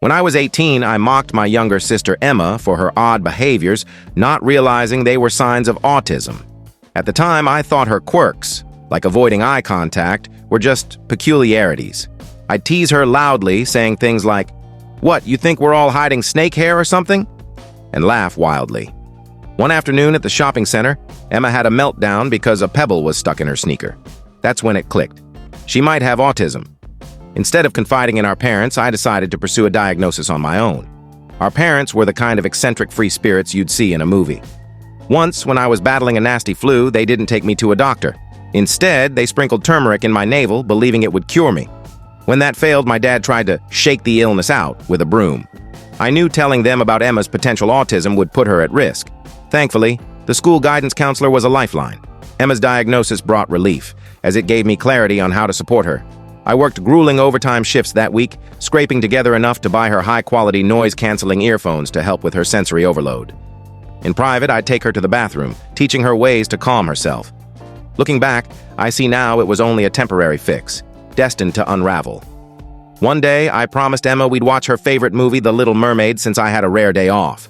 When I was 18, I mocked my younger sister Emma for her odd behaviors, not realizing they were signs of autism. At the time, I thought her quirks, like avoiding eye contact, were just peculiarities. I'd tease her loudly, saying things like, "What, you think we're all hiding snake hair or something?" and laugh wildly. One afternoon at the shopping center, Emma had a meltdown because a pebble was stuck in her sneaker. That's when it clicked. She might have autism. Instead of confiding in our parents, I decided to pursue a diagnosis on my own. Our parents were the kind of eccentric free spirits you'd see in a movie. Once, when I was battling a nasty flu, they didn't take me to a doctor. Instead, they sprinkled turmeric in my navel, believing it would cure me. When that failed, my dad tried to shake the illness out with a broom. I knew telling them about Emma's potential autism would put her at risk. Thankfully, the school guidance counselor was a lifeline. Emma's diagnosis brought relief, as it gave me clarity on how to support her. I worked grueling overtime shifts that week, scraping together enough to buy her high-quality noise-canceling earphones to help with her sensory overload. In private, I'd take her to the bathroom, teaching her ways to calm herself. Looking back, I see now it was only a temporary fix, destined to unravel. One day, I promised Emma we'd watch her favorite movie, The Little Mermaid, since I had a rare day off.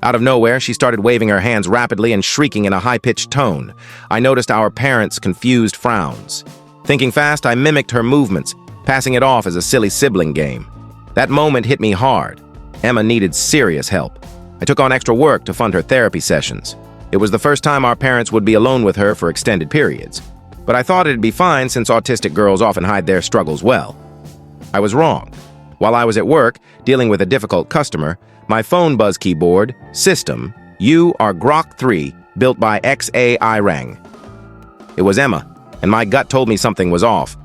Out of nowhere, she started waving her hands rapidly and shrieking in a high-pitched tone. I noticed our parents' confused frowns. Thinking fast, I mimicked her movements, passing it off as a silly sibling game. That moment hit me hard. Emma needed serious help. I took on extra work to fund her therapy sessions. It was the first time our parents would be alone with her for extended periods. But I thought it'd be fine since autistic girls often hide their struggles well. I was wrong. While I was at work, dealing with a difficult customer, my phone buzz keyboard, System, You are Grok 3, built by XAI rang. It was Emma, and my gut told me something was off.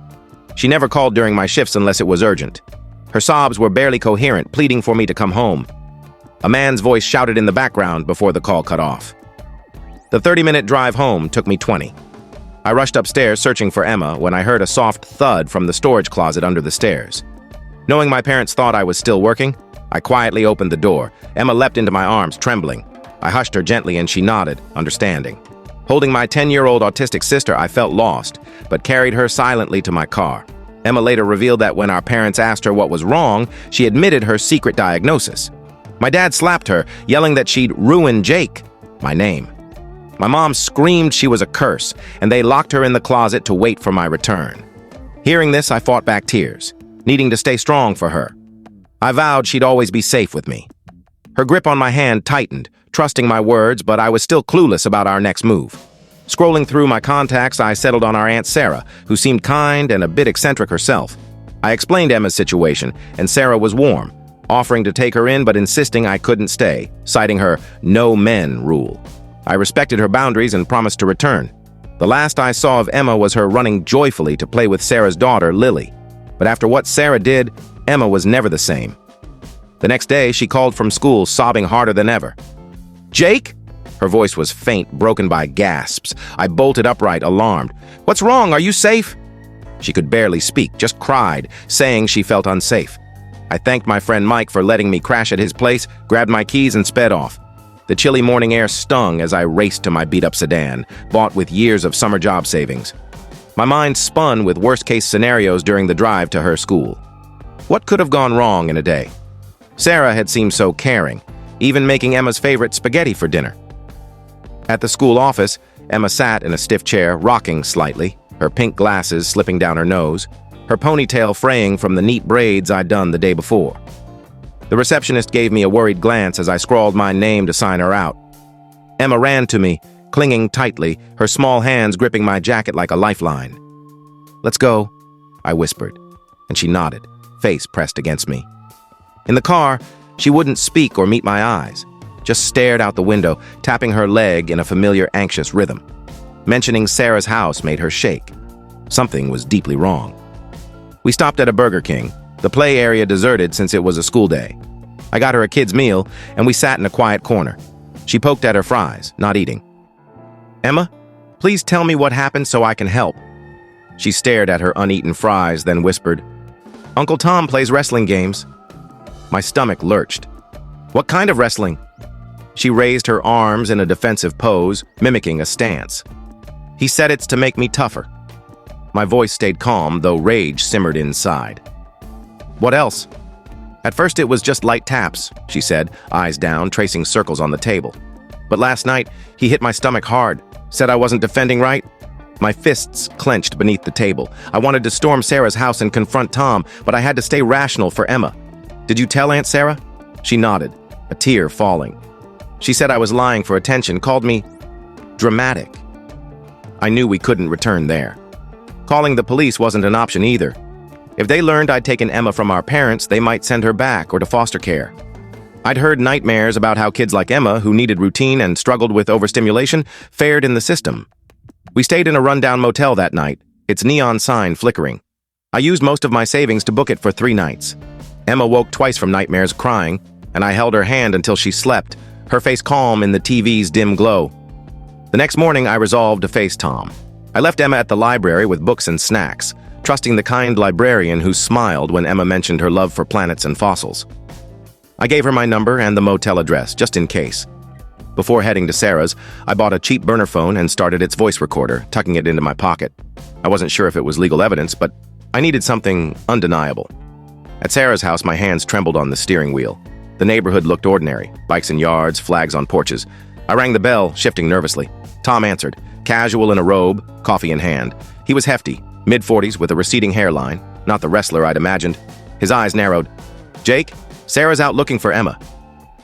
She never called during my shifts unless it was urgent. Her sobs were barely coherent, pleading for me to come home. A man's voice shouted in the background before the call cut off. The 30-minute drive home took me 20. I rushed upstairs searching for Emma when I heard a soft thud from the storage closet under the stairs. Knowing my parents thought I was still working, I quietly opened the door. Emma leapt into my arms, trembling. I hushed her gently and she nodded, understanding. Holding my 10-year-old autistic sister, I felt lost, but carried her silently to my car. Emma later revealed that when our parents asked her what was wrong, she admitted her secret diagnosis. My dad slapped her, yelling that she'd ruined Jake, my name. My mom screamed she was a curse, and they locked her in the closet to wait for my return. Hearing this, I fought back tears, needing to stay strong for her. I vowed she'd always be safe with me. Her grip on my hand tightened, trusting my words, but I was still clueless about our next move. Scrolling through my contacts, I settled on our Aunt Sarah, who seemed kind and a bit eccentric herself. I explained Emma's situation, and Sarah was warm, offering to take her in but insisting I couldn't stay, citing her no men rule. I respected her boundaries and promised to return. The last I saw of Emma was her running joyfully to play with Sarah's daughter, Lily. But after what Sarah did, Emma was never the same. The next day, she called from school, sobbing harder than ever. "Jake?" Her voice was faint, broken by gasps. I bolted upright, alarmed. "What's wrong? Are you safe?" She could barely speak, just cried, saying she felt unsafe. I thanked my friend Mike for letting me crash at his place, grabbed my keys, and sped off. The chilly morning air stung as I raced to my beat-up sedan, bought with years of summer job savings. My mind spun with worst-case scenarios during the drive to her school. What could have gone wrong in a day? Sarah had seemed so caring, even making Emma's favorite spaghetti for dinner. At the school office, Emma sat in a stiff chair, rocking slightly, her pink glasses slipping down her nose, her ponytail fraying from the neat braids I'd done the day before. The receptionist gave me a worried glance as I scrawled my name to sign her out. Emma ran to me, clinging tightly, her small hands gripping my jacket like a lifeline. "Let's go," I whispered, and she nodded, face pressed against me. In the car, she wouldn't speak or meet my eyes, just stared out the window, tapping her leg in a familiar anxious rhythm. Mentioning Sarah's house made her shake. Something was deeply wrong. We stopped at a Burger King, the play area deserted since it was a school day. I got her a kid's meal, and we sat in a quiet corner. She poked at her fries, not eating. "Emma, please tell me what happened so I can help." She stared at her uneaten fries, then whispered, "Uncle Tom plays wrestling games." My stomach lurched. "What kind of wrestling?" She raised her arms in a defensive pose, mimicking a stance. "He said it's to make me tougher." My voice stayed calm, though rage simmered inside. "What else?" At first it was just light taps, she said, eyes down, tracing circles on the table. But last night, he hit my stomach hard, said I wasn't defending right. My fists clenched beneath the table. I wanted to storm Sarah's house and confront Tom, but I had to stay rational for Emma. Did you tell Aunt Sarah? She nodded, a tear falling. She said I was lying for attention, called me dramatic. I knew we couldn't return there. Calling the police wasn't an option either. If they learned I'd taken Emma from our parents, they might send her back or to foster care. I'd heard nightmares about how kids like Emma, who needed routine and struggled with overstimulation, fared in the system. We stayed in a rundown motel that night, its neon sign flickering. I used most of my savings to book it for 3 nights. Emma woke twice from nightmares crying, and I held her hand until she slept, her face calm in the TV's dim glow. The next morning, I resolved to face Tom. I left Emma at the library with books and snacks, trusting the kind librarian who smiled when Emma mentioned her love for planets and fossils. I gave her my number and the motel address, just in case. Before heading to Sarah's, I bought a cheap burner phone and started its voice recorder, tucking it into my pocket. I wasn't sure if it was legal evidence, but I needed something undeniable. At Sarah's house, my hands trembled on the steering wheel. The neighborhood looked ordinary, bikes in yards, flags on porches. I rang the bell, shifting nervously. Tom answered, casual in a robe, coffee in hand. He was hefty, mid-40s with a receding hairline, not the wrestler I'd imagined. His eyes narrowed. Jake, Sarah's out looking for Emma.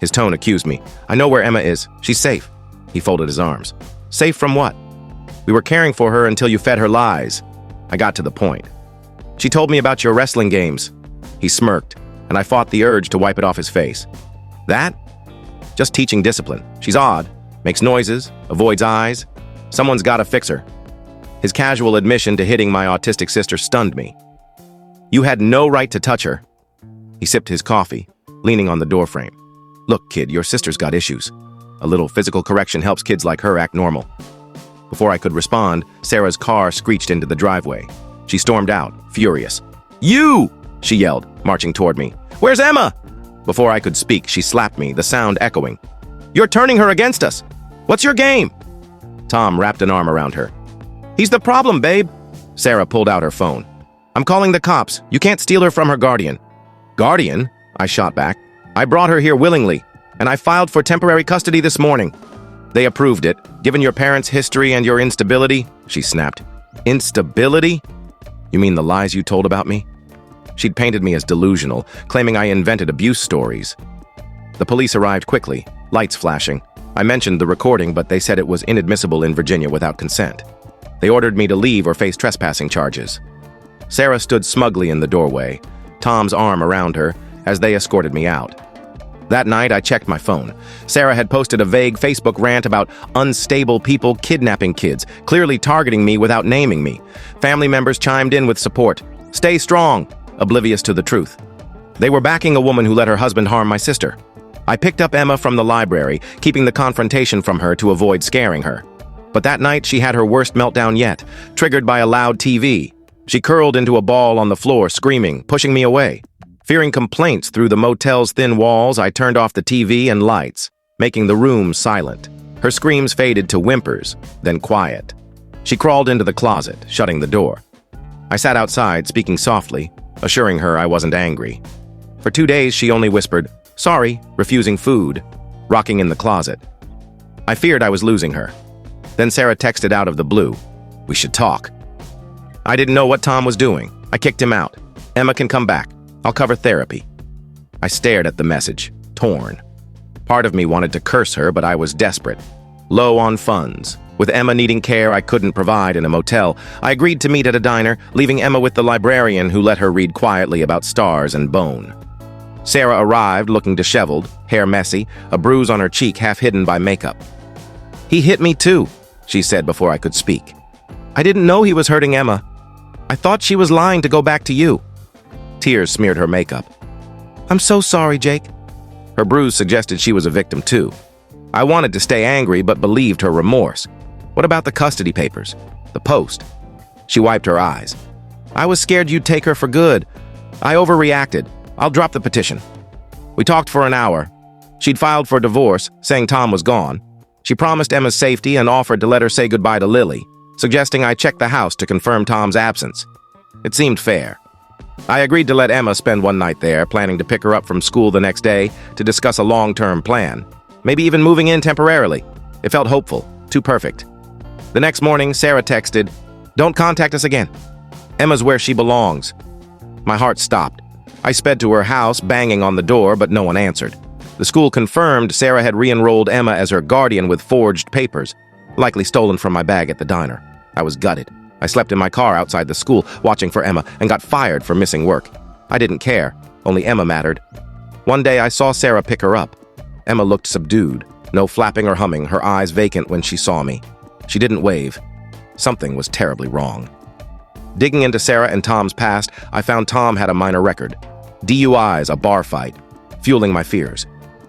His tone accused me. I know where Emma is. She's safe. He folded his arms. Safe from what? We were caring for her until you fed her lies. I got to the point. She told me about your wrestling games. He smirked, and I fought the urge to wipe it off his face. That? Just teaching discipline. She's odd, makes noises, avoids eyes. Someone's got to fix her. His casual admission to hitting my autistic sister stunned me. You had no right to touch her. He sipped his coffee, leaning on the doorframe. Look, kid, your sister's got issues. A little physical correction helps kids like her act normal. Before I could respond, Sarah's car screeched into the driveway. She stormed out, furious. You! She yelled, marching toward me. Where's Emma? Before I could speak, she slapped me, the sound echoing. You're turning her against us. What's your game? Tom wrapped an arm around her. He's the problem, babe. Sarah pulled out her phone. I'm calling the cops. You can't steal her from her guardian. Guardian? I shot back. I brought her here willingly, and I filed for temporary custody this morning. They approved it. Given your parents' history and your instability, she snapped. Instability? You mean the lies you told about me? She'd painted me as delusional, claiming I invented abuse stories. The police arrived quickly, lights flashing. I mentioned the recording, but they said it was inadmissible in Virginia without consent. They ordered me to leave or face trespassing charges. Sarah stood smugly in the doorway, Tom's arm around her, as they escorted me out. That night, I checked my phone. Sarah had posted a vague Facebook rant about unstable people kidnapping kids, clearly targeting me without naming me. Family members chimed in with support. Stay strong, oblivious to the truth. They were backing a woman who let her husband harm my sister. I picked up Emma from the library, keeping the confrontation from her to avoid scaring her. But that night, she had her worst meltdown yet, triggered by a loud TV. She curled into a ball on the floor, screaming, pushing me away. Fearing complaints through the motel's thin walls, I turned off the TV and lights, making the room silent. Her screams faded to whimpers, then quiet. She crawled into the closet, shutting the door. I sat outside, speaking softly, assuring her I wasn't angry. For 2 days, she only whispered, sorry, refusing food, rocking in the closet. I feared I was losing her. Then Sarah texted out of the blue, we should talk. I didn't know what Tom was doing. I kicked him out. Emma can come back. I'll cover therapy. I stared at the message, torn. Part of me wanted to curse her, but I was desperate. Low on funds. With Emma needing care I couldn't provide in a motel, I agreed to meet at a diner, leaving Emma with the librarian who let her read quietly about stars and bone. Sarah arrived looking disheveled, hair messy, a bruise on her cheek half hidden by makeup. He hit me too, she said before I could speak. I didn't know he was hurting Emma. I thought she was lying to go back to you. Tears smeared her makeup. I'm so sorry, Jake. Her bruise suggested she was a victim too. I wanted to stay angry, but believed her remorse. What about the custody papers? The post? She wiped her eyes. I was scared you'd take her for good. I overreacted. I'll drop the petition. We talked for an hour. She'd filed for divorce, saying Tom was gone. She promised Emma's safety and offered to let her say goodbye to Lily, suggesting I check the house to confirm Tom's absence. It seemed fair. I agreed to let Emma spend one night there, planning to pick her up from school the next day to discuss a long-term plan. Maybe even moving in temporarily. It felt hopeful, too perfect. The next morning, Sarah texted, "Don't contact us again. Emma's where she belongs." My heart stopped. I sped to her house, banging on the door, but no one answered. The school confirmed Sarah had re-enrolled Emma as her guardian with forged papers, likely stolen from my bag at the diner. I was gutted. I slept in my car outside the school, watching for Emma, and got fired for missing work. I didn't care. Only Emma mattered. One day, I saw Sarah pick her up. Emma looked subdued, no flapping or humming, her eyes vacant when she saw me. She didn't wave. Something was terribly wrong. Digging into Sarah and Tom's past, I found Tom had a minor record. DUIs, a bar fight, fueling my fears.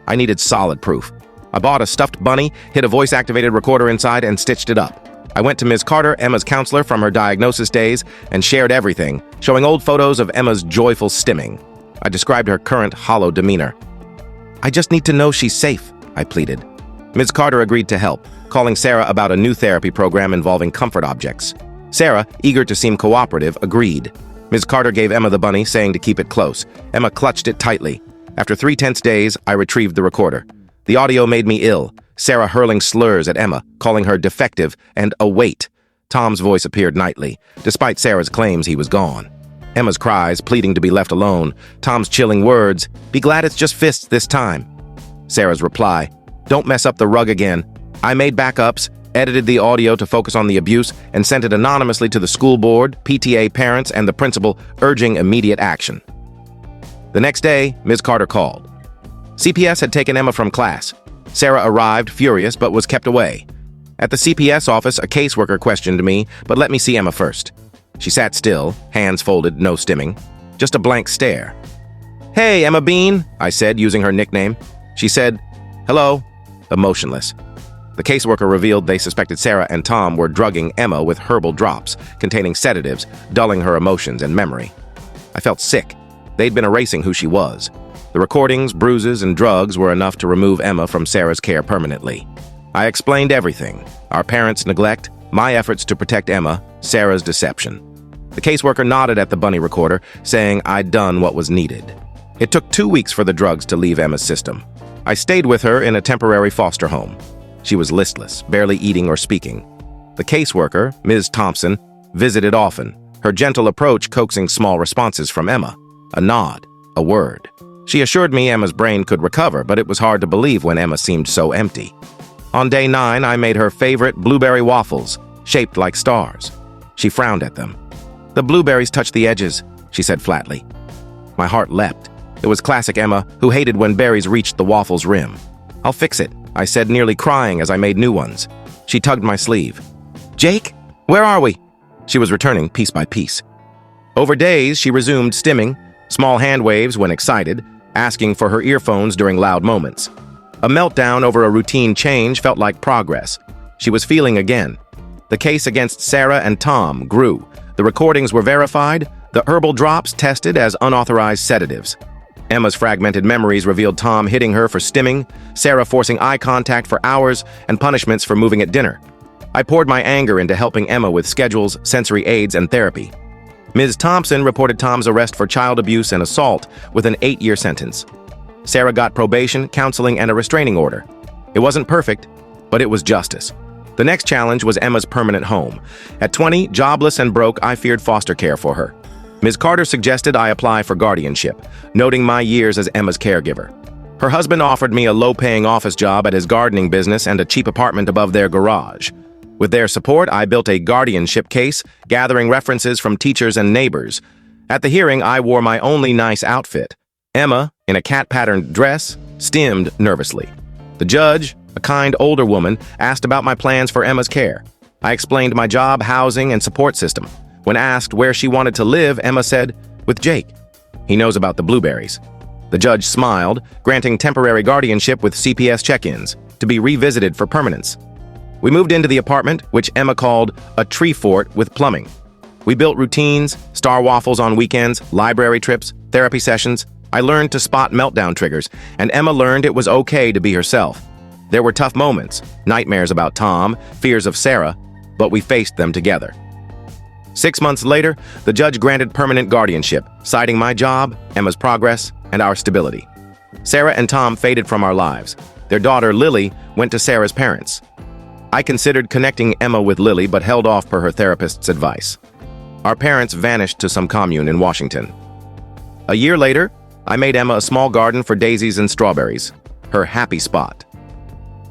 I needed solid proof. I bought a stuffed bunny, hid a voice-activated recorder inside, and stitched it up. I went to Ms. Carter, Emma's counselor from her diagnosis days, and shared everything, showing old photos of Emma's joyful stimming. I described her current hollow demeanor. "I just need to know she's safe," I pleaded. Ms. Carter agreed to help, calling Sarah about a new therapy program involving comfort objects. Sarah, eager to seem cooperative, agreed. Ms. Carter gave Emma the bunny, saying to keep it close. Emma clutched it tightly. After 3 tense days, I retrieved the recorder. The audio made me ill. Sarah hurling slurs at Emma, calling her defective, and a weight. Tom's voice appeared nightly, despite Sarah's claims he was gone. Emma's cries, pleading to be left alone. Tom's chilling words, "Be glad it's just fists this time." Sarah's reply, "Don't mess up the rug again." I made backups, edited the audio to focus on the abuse, and sent it anonymously to the school board, PTA parents, and the principal, urging immediate action. The next day, Ms. Carter called. CPS had taken Emma from class. Sarah arrived, furious, but was kept away. At the CPS office, a caseworker questioned me, but let me see Emma first. She sat still, hands folded, no stimming. Just a blank stare. "Hey, Emma Bean," I said, using her nickname. She said, "Hello," emotionless. The caseworker revealed they suspected Sarah and Tom were drugging Emma with herbal drops, containing sedatives, dulling her emotions and memory. I felt sick. They'd been erasing who she was. The recordings, bruises, and drugs were enough to remove Emma from Sarah's care permanently. I explained everything: our parents' neglect, my efforts to protect Emma, Sarah's deception. The caseworker nodded at the bunny recorder, saying I'd done what was needed. It took 2 weeks for the drugs to leave Emma's system. I stayed with her in a temporary foster home. She was listless, barely eating or speaking. The caseworker, Ms. Thompson, visited often, her gentle approach coaxing small responses from Emma. A nod, a word. She assured me Emma's brain could recover, but it was hard to believe when Emma seemed so empty. On day 9, I made her favorite blueberry waffles, shaped like stars. She frowned at them. "The blueberries touch the edges," she said flatly. My heart leapt. It was classic Emma, who hated when berries reached the waffle's rim. "I'll fix it," I said, nearly crying as I made new ones. She tugged my sleeve. "Jake, where are we?" She was returning piece by piece. Over days, she resumed stimming, small hand waves when excited, asking for her earphones during loud moments. A meltdown over a routine change felt like progress. She was feeling again. The case against Sarah and Tom grew. The recordings were verified, the herbal drops tested as unauthorized sedatives. Emma's fragmented memories revealed Tom hitting her for stimming, Sarah forcing eye contact for hours, and punishments for moving at dinner. I poured my anger into helping Emma with schedules, sensory aids, and therapy. Ms. Thompson reported Tom's arrest for child abuse and assault with an 8-year sentence. Sarah got probation, counseling, and a restraining order. It wasn't perfect, but it was justice. The next challenge was Emma's permanent home. At 20, jobless and broke, I feared foster care for her. Ms. Carter suggested I apply for guardianship, noting my years as Emma's caregiver. Her husband offered me a low-paying office job at his gardening business and a cheap apartment above their garage. With their support, I built a guardianship case, gathering references from teachers and neighbors. At the hearing, I wore my only nice outfit. Emma, in a cat-patterned dress, stimmed nervously. The judge, a kind older woman, asked about my plans for Emma's care. I explained my job, housing, and support system. When asked where she wanted to live, Emma said, "With Jake. He knows about the blueberries." The judge smiled, granting temporary guardianship with CPS check-ins, to be revisited for permanence. We moved into the apartment, which Emma called a tree fort with plumbing. We built routines, star waffles on weekends, library trips, therapy sessions. I learned to spot meltdown triggers, and Emma learned it was okay to be herself. There were tough moments, nightmares about Tom, fears of Sarah, but we faced them together. 6 months later, the judge granted permanent guardianship, citing my job, Emma's progress, and our stability. Sarah and Tom faded from our lives. Their daughter, Lily, went to Sarah's parents. I considered connecting Emma with Lily but held off per her therapist's advice. Our parents vanished to some commune in Washington. A year later, I made Emma a small garden for daisies and strawberries, her happy spot.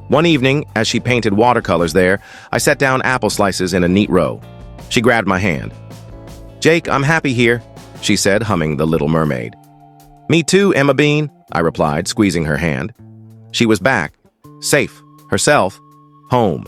One evening, as she painted watercolors there, I set down apple slices in a neat row. She grabbed my hand. "Jake, I'm happy here," she said, humming The Little Mermaid. "Me too, Emma Bean," I replied, squeezing her hand. She was back, safe, herself, home.